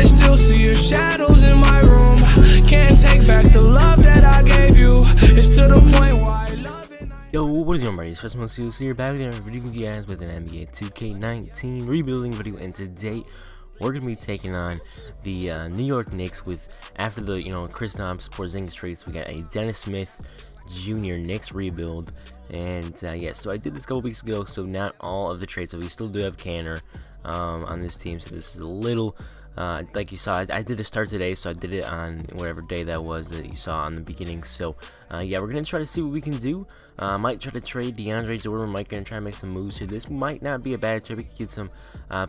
might still see your shadows in my room. Can't take back the love that I gave you. It's to the point where I love it. Yo, what is going on, buddy? It's FreshMode Studios here, back with another video with you guys with an NBA 2K19 rebuilding video, and today we're gonna be taking on the New York Knicks with, after the Kristaps Porzingis trades, we got a Dennis Smith Jr. Knicks rebuild. And yeah, so I did this a couple weeks ago, so not all of the trades, so we still do have KNICKS on this team, so this is a little like you saw, I did a start today, so I did it on whatever day that was that you saw on the beginning. So yeah, we're gonna try to see what we can do. Might try to trade DeAndre Jordan. Might gonna try to make some moves here. This might not be a bad trade. We could get some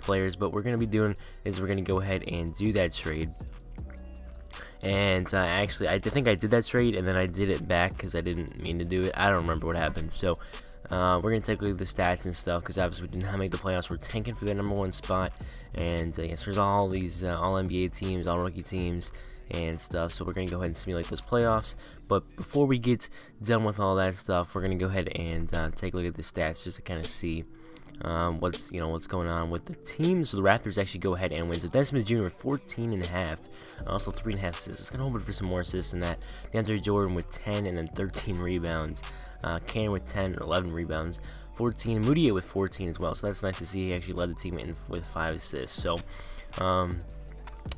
players, but what we're gonna be doing is we're gonna go ahead and do that trade. And actually, I think I did that trade, and then I did it back because I didn't mean to do it. I don't remember what happened. So we're going to take a look at the stats and stuff, because obviously we did not make the playoffs. We're tanking for the #1 spot. And yes, there's all these all-NBA teams, all-rookie teams, and stuff. So we're going to go ahead and simulate those playoffs. But before we get done with all that stuff, we're going to go ahead and take a look at the stats just to kind of see what's going on with the teams. So the Raptors actually go ahead and win. So Dennis Smith Jr. with 14.5, also 3.5 assists. It's gonna hold for some more assists than that. DeAndre Jordan with 10 and then 13 rebounds. Cam with 10 or 11 rebounds, 14. Moody with 14 as well. So that's nice to see. He actually led the team in with 5 assists. So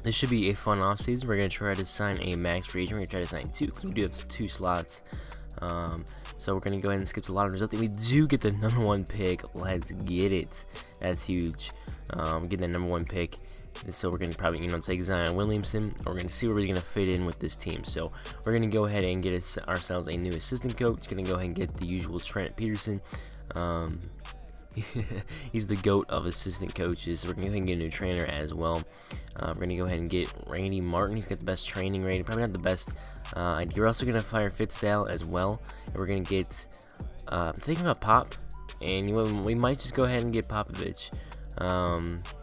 this should be a fun offseason. We're gonna try to sign a max free agent. We're gonna try to sign 2 because we do have 2 slots. So we're going to go ahead and skip to a lot of results. We do get the #1 pick. Let's get it. That's huge. Getting the #1 pick. So we're going to probably, take Zion Williamson. We're going to see where we're going to fit in with this team. So we're going to go ahead and get ourselves a new assistant coach. Going to go ahead and get the usual Trent Peterson. He's the GOAT of assistant coaches. So we're going to go ahead and get a new trainer as well. We're going to go ahead and get Randy Martin. He's got the best training rating. Probably not the best. You're also going to fire Fitzdale as well. And we're going to get, I'm thinking about Pop. And we might just go ahead and get Popovich.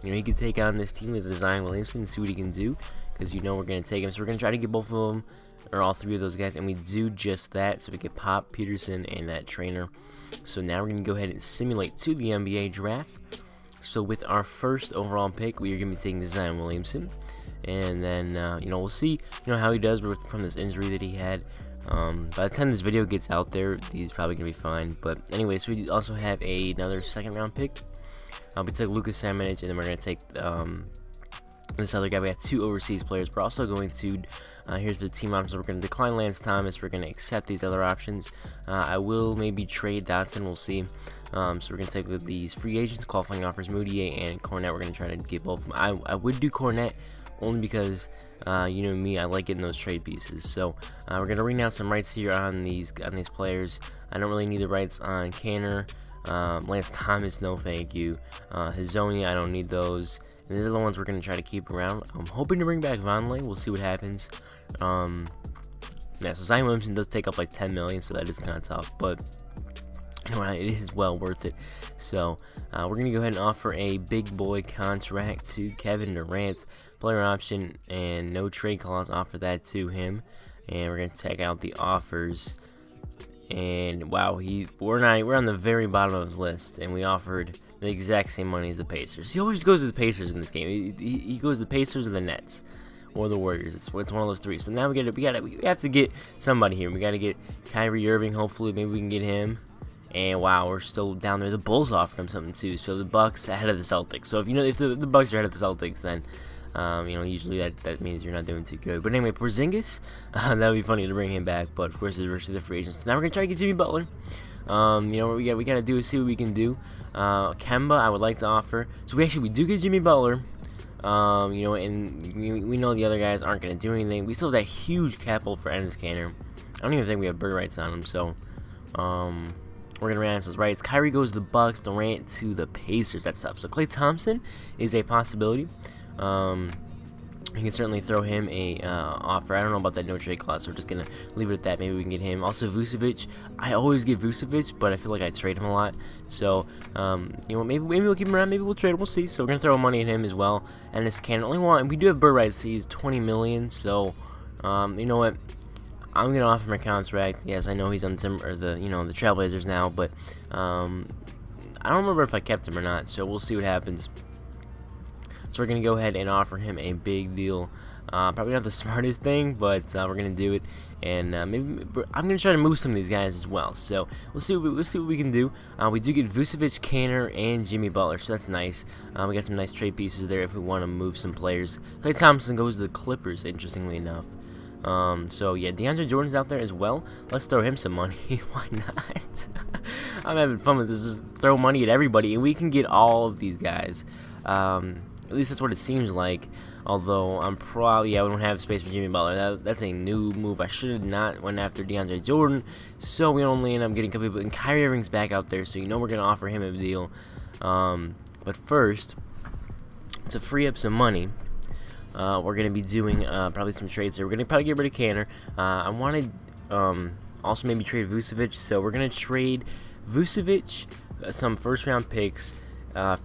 He could take on this team with Zion Williamson and see what he can do. Because we're going to take him. So we're going to try to get both of them, or all 3 of those guys. And we do just that. So we get Pop, Peterson, and that trainer. So now we're going to go ahead and simulate to the NBA draft. So with our first overall pick, we are going to be taking Zion Williamson. And then, we'll see, how he does from this injury that he had. By the time this video gets out there, he's probably going to be fine. But anyway, so we also have another second-round pick. We took Lucas Samanich, and then we're going to take this other guy. We got 2 overseas players. We're also going to, here's the team options. We're going to decline Lance Thomas. We're going to accept these other options. I will maybe trade Dotson. We'll see. So we're going to take these free agents, qualifying offers, Moody and Cornette. We're going to try to get both of them. I would do Cornette only because, me, I like getting those trade pieces. So we're going to ring out some rights here on these players. I don't really need the rights on Canner. Lance Thomas, no thank you. Hazonia, I don't need those. And these are the ones we're going to try to keep around. I'm hoping to bring back Vonleh. We'll see what happens. Yeah, so Zion Williamson does take up like 10 million, so that is kind of tough. But it is well worth it. So we're going to go ahead and offer a big boy contract to Kevin Durant. Player option and no trade clause. Offer that to him. And we're going to check out the offers. And wow, we're on the very bottom of his list, and we offered the exact same money as the Pacers. He always goes to the Pacers in this game. He goes to the Pacers or the Nets or the Warriors. It's one of those 3. So now we have to get somebody here. We got to get Kyrie Irving. Hopefully, maybe we can get him. And wow, we're still down there. The Bulls offered him something too. So the Bucks ahead of the Celtics. So if the Bucks are ahead of the Celtics, then usually that means you're not doing too good. But anyway, Porzingis, that would be funny to bring him back. But of course, it's versus the free agents. So now we're gonna try to get Jimmy Butler. What we gotta do is see what we can do. Kemba, I would like to offer. So we do get Jimmy Butler. And we know the other guys aren't gonna do anything. We still have that huge capital for Enes Kanter. I don't even think we have bird rights on him. So we're gonna run those rights. Kyrie goes to the Bucks. Durant to the Pacers. That's tough. So Klay Thompson is a possibility. You can certainly throw him a offer. I don't know about that no trade clause, so we're just gonna leave it at that. Maybe we can get him. Also Vucevic. I always get Vucevic, but I feel like I trade him a lot. So maybe we'll keep him around. Maybe we'll trade him. We'll see. So we're gonna throw money at him as well. And this can only want. We do have bird rights. He's 20 million. So you know what? I'm gonna offer him a contract. Yes, I know he's on the Trailblazers now, but I don't remember if I kept him or not. So we'll see what happens. So we're going to go ahead and offer him a big deal. Probably not the smartest thing, but we're going to do it. And maybe I'm going to try to move some of these guys as well. So we'll see what we can do. We do get Vucevic, Canner, and Jimmy Butler, so that's nice. We got some nice trade pieces there if we want to move some players. Klay Thompson goes to the Clippers, interestingly enough. So yeah, DeAndre Jordan's out there as well. Let's throw him some money. Why not? I'm having fun with this. Just throw money at everybody, and we can get all of these guys. At least that's what it seems like. Although I'm probably, we don't have space for Jimmy Butler. That's a new move. I should have not went after DeAndre Jordan. So we only end up getting a couple people. And Kyrie Irving's back out there, so you know we're gonna offer him a deal. But first, to free up some money, we're going to be doing probably some trades here. We're going to probably get rid of Canner. I wanted also maybe trade Vucevic. So we're going to trade Vucevic, some first-round picks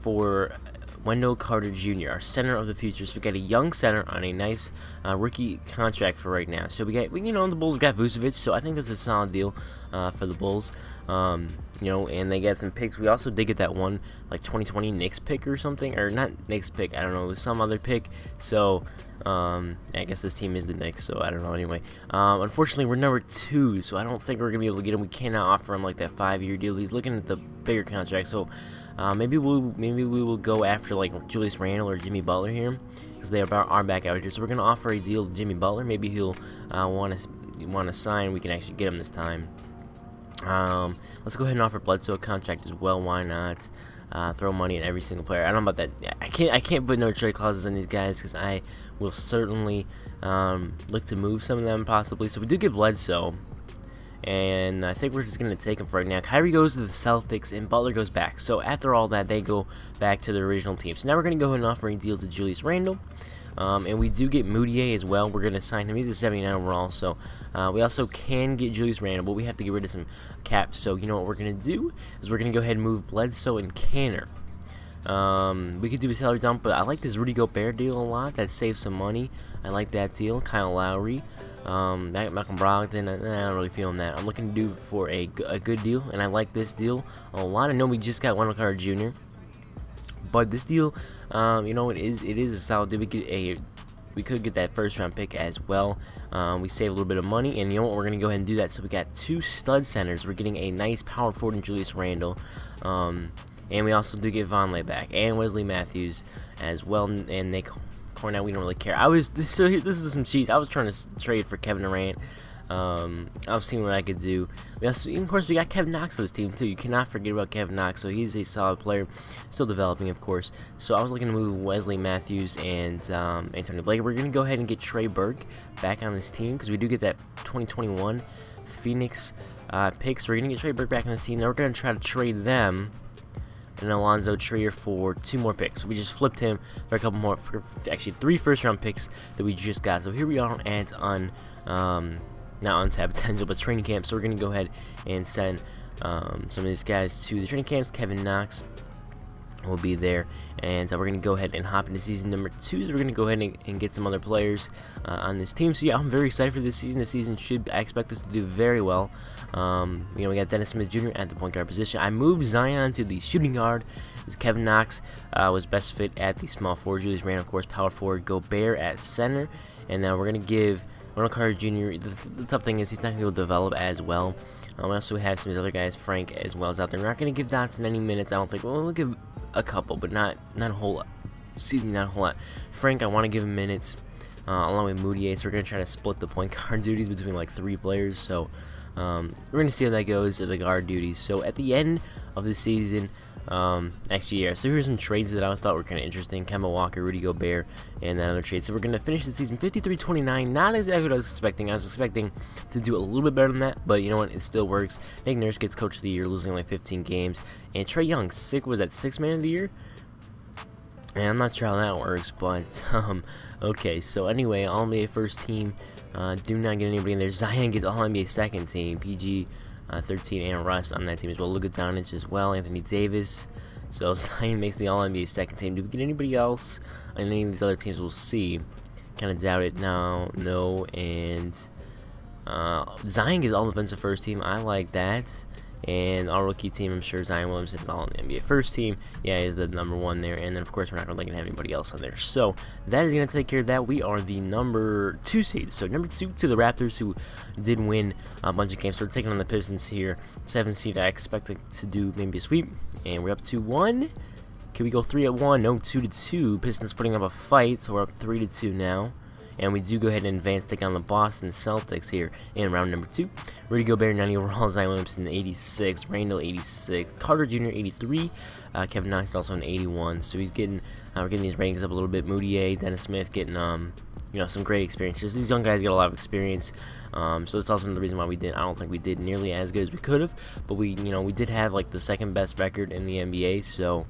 for Wendell Carter Jr., our center of the future. So we got a young center on a nice rookie contract for right now. So we got, the Bulls got Vucevic, so I think that's a solid deal for the Bulls. And they got some picks. We also did get that one, like 2020 Knicks pick or something, or not Knicks pick. I don't know, it was some other pick. So I guess this team is the Knicks, so I don't know. Anyway, unfortunately, we're number 2, so I don't think we're gonna be able to get him. We cannot offer him like that 5-year deal. He's looking at the bigger contract, so maybe we will go after like Julius Randle or Jimmy Butler here, because they are back out here. So we're gonna offer a deal to Jimmy Butler. Maybe he'll want to sign. We can actually get him this time. Let's go ahead and offer Bledsoe a contract as well. Why not? Throw money at every single player. I don't know about that. I can't put no trade clauses on these guys because I will certainly look to move some of them possibly. So we do get Bledsoe, and I think we're just gonna take him for right now. Kyrie goes to the Celtics, and Butler goes back. So after all that, they go back to the original team. So now we're gonna go ahead and offer a deal to Julius Randle. And we do get Moutier as well. We're going to sign him. He's a 79 overall, so we also can get Julius Randle, but we have to get rid of some caps. So you know what we're going to do is we're going to go ahead and move Bledsoe and Canner. We could do a salary dump, but I like this Rudy Gobert deal a lot. That saves some money. I like that deal. Kyle Lowry, Malcolm Brogdon. I'm not really feeling that. I'm looking to do for a good deal, and I like this deal a lot. I know we just got Wendell Carter Jr., but this deal, it is a solid deal. We could get that first round pick as well. We save a little bit of money, and you know what? We're gonna go ahead and do that. So we got 2 stud centers. We're getting a nice power forward in Julius Randle, and we also do get Vonleh back and Wesley Matthews as well, and Nick Cornell. We don't really care. This is some cheats. I was trying to trade for Kevin Durant. I was seeing what I could do. Of course, we got Kevin Knox on this team too. You cannot forget about Kevin Knox. So he's a solid player, still developing, of course. So I was looking to move Wesley Matthews and Anthony Blake. We're gonna go ahead and get Trey Burke back on this team because we do get that 2021 Phoenix picks. We're gonna get Trey Burke back on this team. Now we're gonna try to trade them and Alonzo Trier for 2 more picks. We just flipped him for a couple more, actually 3 first-round picks that we just got. So here we are at not untapped potential, but training camp. So we're going to go ahead and send some of these guys to the training camps. Kevin Knox will be there, and so we're going to go ahead and hop into season number 2. So we're going to go ahead and get some other players on this team. So yeah, I'm very excited for this season. This season I expect us to do very well. We got Dennis Smith Jr. at the point guard position. I moved Zion to the shooting guard, as Kevin Knox was best fit at the small forward. Julius Randle, of course, power forward. Gobert at center, and now we're going to give Wendell Carter Jr. The tough thing is he's not going to be able to develop as well. We also have some of these other guys, Frank as well, is out there. We're not going to give Dotson any minutes, I don't think. Well, we'll give a couple, but not a whole lot. Excuse me, not a whole lot. Frank, I want to give him minutes, along with Moutier. So we're going to try to split the point guard duties between like 3 players. So we're going to see how that goes, the guard duties. So at the end of the season, actually, yeah, so here's some trades that I thought were kind of interesting. Kemba Walker, Rudy Gobert, and that other trade. So we're going to finish the season 53-29. Not exactly what I was expecting. I was expecting to do a little bit better than that, but you know what? It still works. Nick Nurse gets Coach of the Year, losing like 15 games. And Trae Young, was that 6th Man of the Year? And I'm not sure how that works, but, okay. So anyway, All-NBA first team. Do not get anybody in there. Zion gets All-NBA second team. PG 13 and Russ on that team as well. Luka Doncic as well. Anthony Davis. So Zion makes the All-NBA second team. Do we get anybody else on any of these other teams? We'll see. Kind of doubt it now. No. And Zion gets All-Defensive first team. I like that. And our rookie team, I'm sure Zion Williamson is all on the NBA first team. Yeah, he's the #1 there. And then, of course, we're not really going to have anybody else on there. So that is going to take care of that. We are the #2 seed. So #2 to the Raptors, who did win a bunch of games. So we're taking on the Pistons here. 7 seed, I expect to do maybe a sweep. And we're up 2-1. Can we go 3-1? No, 2-2. Pistons putting up a fight. So we're up 3-2 now. And we do go ahead and advance, taking on the Boston Celtics here in round #2. Rudy Gobert, 90 overall, Zion Williamson, 86, Randall, 86, Carter Jr., 83, Kevin Knox also an 81. So he's getting, we're getting these ratings up a little bit. Moutier, Dennis Smith getting, you know, some great experiences. These young guys get a lot of experience. So that's also the reason why I don't think we did nearly as good as we could have. But we did have like the second best record in the NBA. So.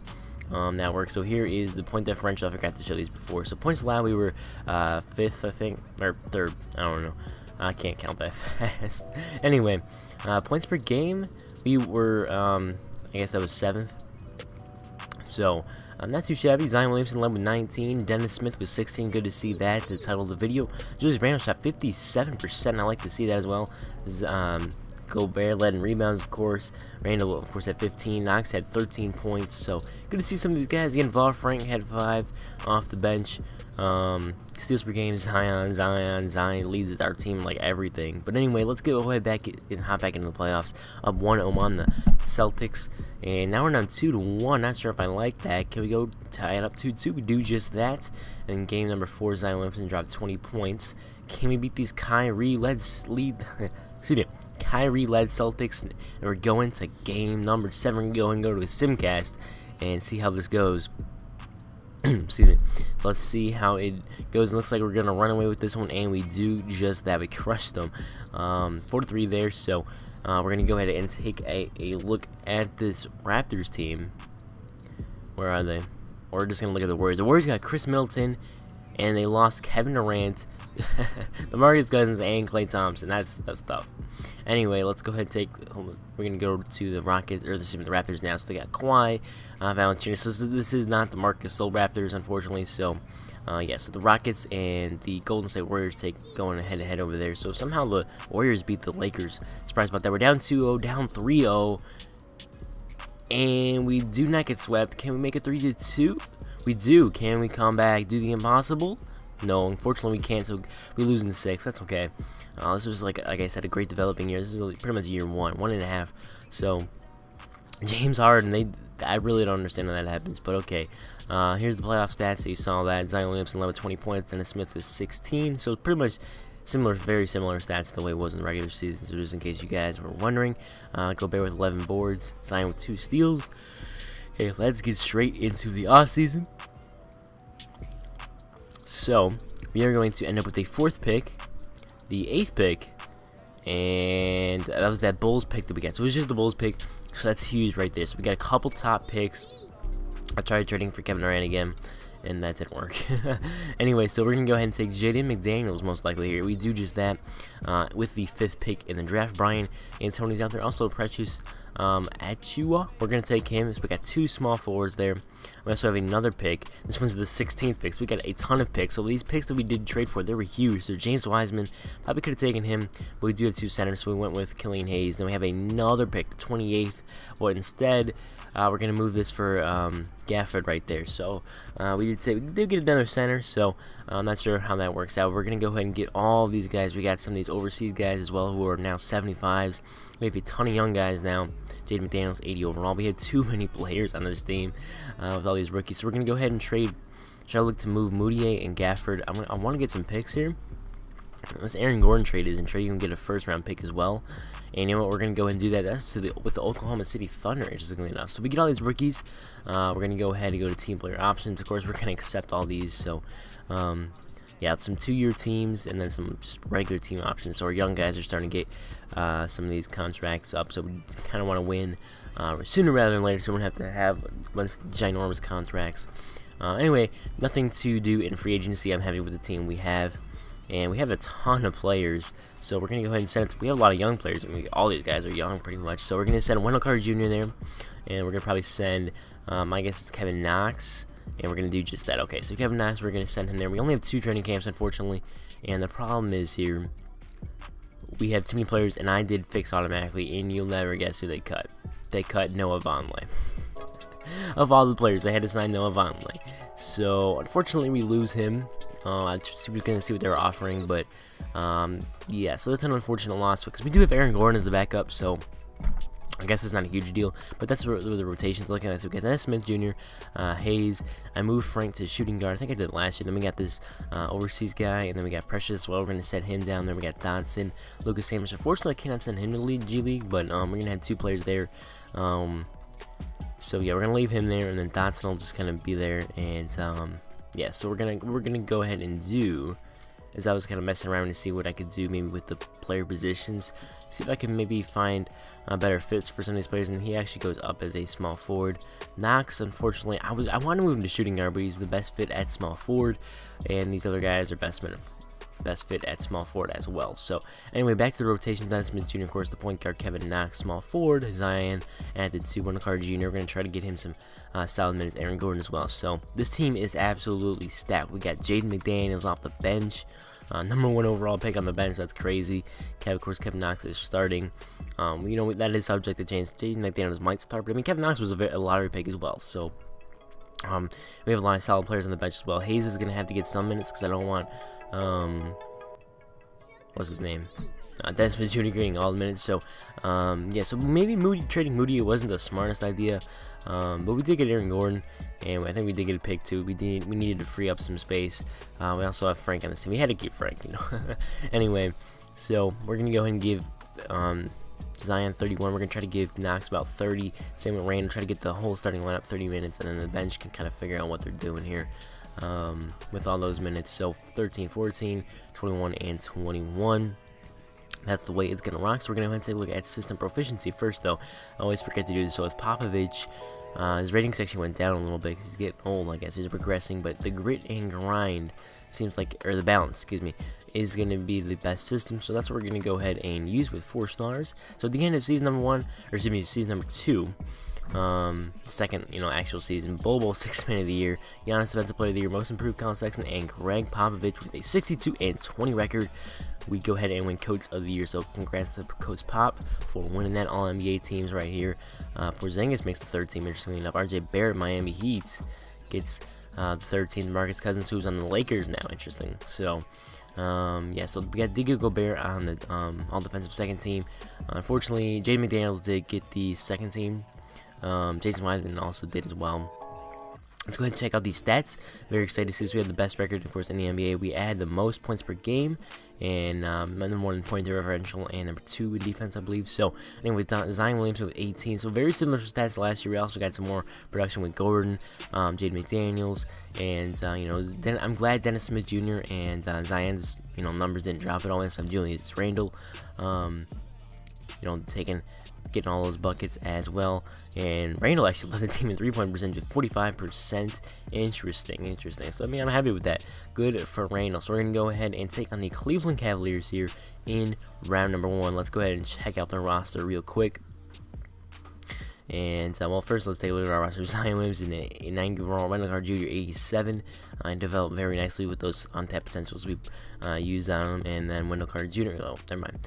That works. So here is the point differential. I forgot to show these before. So points allowed, we were 5th, I think, or 3rd. I don't know. I can't count that fast. Anyway, points per game, we were, I guess that was 7th. So not too shabby. Zion Williamson led with 19. Dennis Smith was 16. Good to see that. The title of the video. Julius Randle shot 57%. I like to see that as well. Gobert led in rebounds, of course. Randall, of course, had 15. Knox had 13 points. So good to see some of these guys get involved. Frank had 5 off the bench. Steals per game, Zion leads our team like everything. But anyway, let's go ahead back and hop back into the playoffs. Up 1-0 on the Celtics, and now we're down 2-1. Not sure if I like that. Can we go tie it up 2-2? We do just that. And game number 4, Zion Williamson dropped 20 points. Can we beat these KYRIE-led Celtics? And we're going to game number 7. We're going to go to a simcast and see how this goes. Excuse me. So let's see how it goes. It looks like we're gonna run away with this one, and we do just that. We crushed them, 4-3 there. So we're gonna go ahead and take a look at this Raptors team. Where are they? We're just gonna look at the Warriors. The Warriors got Chris Middleton, and they lost Kevin Durant, DeMarcus Cousins, and Klay Thompson. That's tough. Anyway, let's go ahead and take. We're gonna go to the Rockets, or the Raptors now. So they got Kawhi, Valanciunas. So this is not the Marcus Sol Raptors, unfortunately. So, yeah. So the Rockets and the Golden State Warriors going head-to-head over there. So somehow the Warriors beat the Lakers. Surprised about that. We're down 2-0, down 3-0, and we do not get swept. Can we make it 3-2? We do. Can we come back? Do the impossible? No, unfortunately we can't. So we lose in 6. That's okay. This was like I said, a great developing year. This is pretty much year 1.5. So James Harden, I really don't understand how that happens, but okay. Here's the playoff stats. So you saw that Zion Williamson led with 20 points, Dennis Smith with 16. So pretty much very similar stats to the way it was in the regular season. So just in case you guys were wondering, Gobert with 11 boards, Zion with 2 steals. Okay, let's get straight into the offseason. So we are going to end up with a 4th pick, the 8th pick, and that was that Bulls pick that we got. So it was just the Bulls pick, so that's huge right there. So we got a couple top picks. I tried trading for Kevin Durant again, and that didn't work. Anyway, so we're going to go ahead and take Jaden McDaniels most likely here. We do just that with the 5th pick in the draft. Brian Antoni's out there. Also, Precious Achua. We're going to take him. So we got 2 small forwards there. We also have another pick. This one's the 16th pick. So we got a ton of picks. So these picks that we did trade for, they were huge. So James Wiseman, probably could have taken him, but we do have 2 centers, so we went with Killian Hayes. Then we have another pick, the 28th. But instead, we're going to move this for Gafford right there. So we did get another center, so I'm not sure how that works out. We're going to go ahead and get all these guys. We got some of these overseas guys as well who are now 75s. We have a ton of young guys now. Jaden McDaniels, 80 overall. We had too many players on this team with all these rookies. So we're going to go ahead and trade. Should I look to move Moutier and Gafford? I want to get some picks here. This Aaron Gordon trade is in trade. You can get a 1st-round pick as well. And you know what? We're going to go ahead and do that. That's with the Oklahoma City Thunder, interestingly enough. So we get all these rookies. We're going to go ahead and go to team player options. Of course, we're going to accept all these. So, yeah, some 2-year teams and then some just regular team options. So our young guys are starting to get some of these contracts up. So we kind of want to win sooner rather than later. So we don't have to have a bunch of ginormous contracts. Anyway, nothing to do in free agency. I'm happy with the team we have. And we have a ton of players, so we're going to go ahead and send it. We have a lot of young players. I mean, all these guys are young pretty much. So we're going to send Wendell Carter Jr. there, and we're going to probably send, I guess it's Kevin Knox, and we're going to do just that. Okay, so Kevin Knox, we're going to send him there. We only have 2 training camps, unfortunately, and the problem is here, we have too many players, and I did fix automatically, and you'll never guess who they cut. They cut Noah Vonleh. Of all the players, they had to sign Noah Vonleh. So unfortunately, we lose him. I was gonna see what they were offering, but yeah, so that's an unfortunate loss because we do have Aaron Gordon as the backup, so I guess it's not a huge deal. But that's where the rotation's looking at. So we got Dennis Smith Jr., Hayes. I moved Frank to shooting guard. I think I did it last year. Then we got this overseas guy, and then we got Precious as well. We're gonna set him down. Then we got Dodson, Lucas Sanders. Unfortunately, I cannot send him to G League, but we're gonna have 2 players there. So yeah, we're gonna leave him there, and then Dodson will just kind of be there, and yeah. So we're gonna go ahead and do, as I was kind of messing around to see what I could do maybe with the player positions, see if I can maybe find better fits for some of these players. And he actually goes up as a small forward. Knox, unfortunately, I want to move him to shooting guard, but he's the best fit at small forward, and these other guys are best fit at small forward as well. So anyway, back to the rotation. Dennis Smith Jr., of course, the point guard. Kevin Knox, small forward. Zion added to Wendell Carter Jr. We're going to try to get him some solid minutes. Aaron Gordon as well. So this team is absolutely stacked. We got Jaden McDaniels off the bench. #1 overall pick on the bench. That's crazy. Of course, Kevin Knox is starting. You know, that is subject to change. Jaden McDaniels might start, but I mean, Kevin Knox was a lottery pick as well. So we have a lot of solid players on the bench as well. Hayes is going to have to get some minutes because I don't want what's his name? Dennis Smith Jr. getting all the minutes. So yeah, so maybe trading Moody, it wasn't the smartest idea, but we did get Aaron Gordon, and I think we did get a pick too. We needed to free up some space. We also have Frank on this team. We had to keep Frank, you know. Anyway, so we're gonna go ahead and give Zion 31. We're gonna try to give Knox about 30. Same with Randall. Try to get the whole starting lineup 30 minutes, and then the bench can kind of figure out what they're doing here with all those minutes. So 13, 14, 21, and 21. That's the way it's going to rock. So we're going to go ahead and take a look at system proficiency first, though. I always forget to do this. So with Popovich, his ratings actually went down a little bit because he's getting old, I guess. He's progressing, but the grit and grind seems like, or the balance, excuse me, is going to be the best system. So that's what we're going to go ahead and use with 4 stars. So at the end of season #1, or excuse me, season #2, second, actual season, Bobo 6th man of the year, Giannis defensive player of the year, most improved Colin Sexton, and Greg Popovich with a 62-20 record. We go ahead and win coach of the year. So congrats to Coach Pop for winning that all NBA teams right here. Porzingis makes the 3rd team, interestingly enough. RJ Barrett, Miami Heat, gets the 3rd team. Marcus Cousins, who's on the Lakers now, interesting. So yeah, so we got Diego Gobert on the all defensive 2nd team. Unfortunately, Jaden McDaniels did get the 2nd team. Jason Wiseman also did as well. Let's go ahead and check out these stats. Very excited to see we have the best record, of course, in the NBA. We add the most points per game, and #1 in point differential, and #2 in defense, I believe. So anyway, Zion Williamson with 18. So very similar stats to last year. We also got some more production with Gordon, Jaden McDaniels, and I'm glad Dennis Smith Jr. and Zion's numbers didn't drop at all. And some Julius Randle, getting all those buckets as well. And Randall actually led the team in 3-point percentage with 45%. Interesting. So I mean, I'm happy with that. Good for Randall. So we're gonna go ahead and take on the Cleveland Cavaliers here in round #1. Let's go ahead and check out their roster real quick. And well, first let's take a look at our roster. Zion Williamson, a 90 overall, Wendell Carter Jr. 87, and developed very nicely with those untapped potentials we used on him. And then Wendell Carter Jr. Oh, never mind.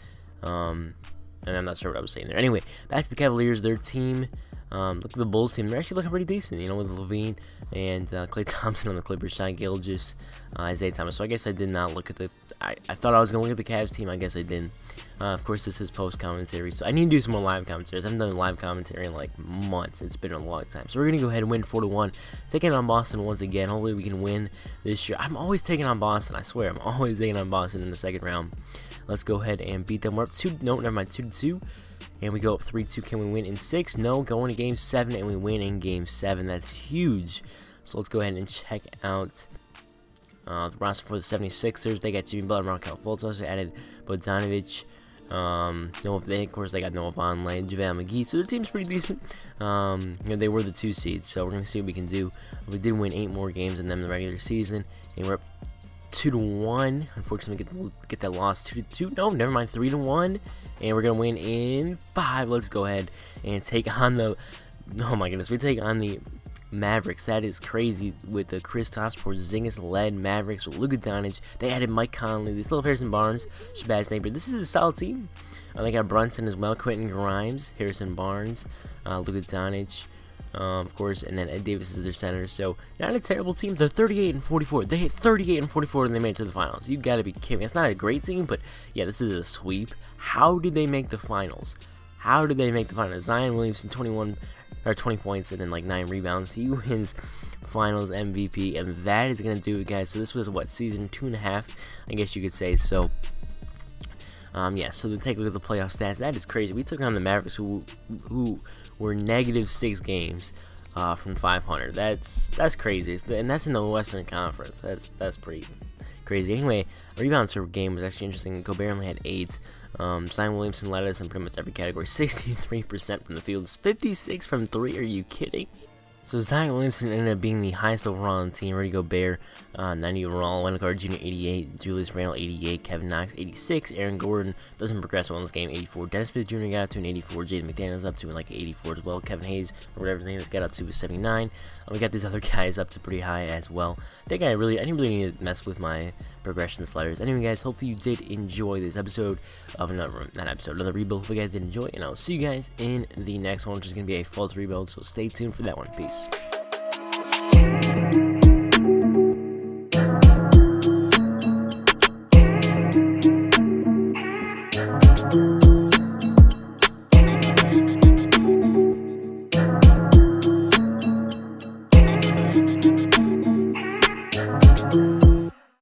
And I'm not sure what I was saying there. Anyway, back to the Cavaliers. Their team, look at the Bulls team. They're actually looking pretty decent, with Levine and Klay Thompson on the Clippers, Shai Gilgeous, Isaiah Thomas. So I guess I did not look at the. I thought I was going to look at the Cavs team. I guess I didn't. Of course, this is post commentary, so I need to do some more live commentaries. I haven't done live commentary in like months. It's been a long time. So we're gonna go ahead and win 4-1, taking on Boston once again. Hopefully, we can win this year. I'm always taking on Boston. I swear, I'm always taking on Boston in the 2nd round. Let's go ahead and beat them. We're up 2-2, and we go up 3-2. Can we win in 6? No. Going to Game 7, and we win in Game 7. That's huge. So let's go ahead and check out the roster for the 76ers. They got Jimmy Butler, Markel Fultz. Also added Bogdanovic. Of course, they got Noah Vonleh, JaVale McGee. So their team's pretty decent. They were the 2 seeds, so we're gonna see what we can do. We did win 8 more games than them in the regular season, and we're up 2-1. Unfortunately, get that loss 2-2. No, never mind, 3-1, and we're gonna win in 5. Let's go ahead and take on the. Oh my goodness, we take on the Mavericks. That is crazy with the Kristaps Porzingis-led Mavericks with Luka Doncic. They added Mike Conley. They still have Harrison Barnes, Shabazz Napier. This is a solid team. They got Brunson as well, Quentin Grimes, Harrison Barnes, Luka Doncic, of course, and then Ed Davis is their center. So not a terrible team. They're 38-44. They hit 38-44 and they made it to the finals. You gotta be kidding me. It's not a great team, but yeah, this is a sweep. How did they make the finals? How did they make the finals? Zion Williamson 20 points and then like 9 rebounds. He wins finals MVP, and that is gonna do it, guys. So this was what, season 2.5, I guess you could say. So yeah, so to take a look at the playoff stats, that is crazy. We took on the Mavericks, who were -6 games from 500. That's crazy, and that's in the Western Conference. That's pretty crazy. Anyway, rebounds per game was actually interesting. Gobert only had 8. Zion Williamson led us in pretty much every category. 63% from the field, 56 from 3. Are you kidding me? So Zion Williamson ended up being the highest overall on the team. Rudy Gobert, 90 overall. Wendell Carter Jr. 88. Julius Randle 88. Kevin Knox 86. Aaron Gordon doesn't progress well in this game, 84. Dennis Smith Jr. got up to an 84. Jaden McDaniels up to like 84 as well. Kevin Hayes, or whatever his name is, got up to a 79. We got these other guys up to pretty high as well. I didn't really need to mess with my progression sliders. Anyway, guys, hopefully you did enjoy this episode of another rebuild. Hopefully you guys did enjoy it, and I'll see you guys in the next one, which is going to be a false rebuild. So stay tuned for that one. Peace. Thank you.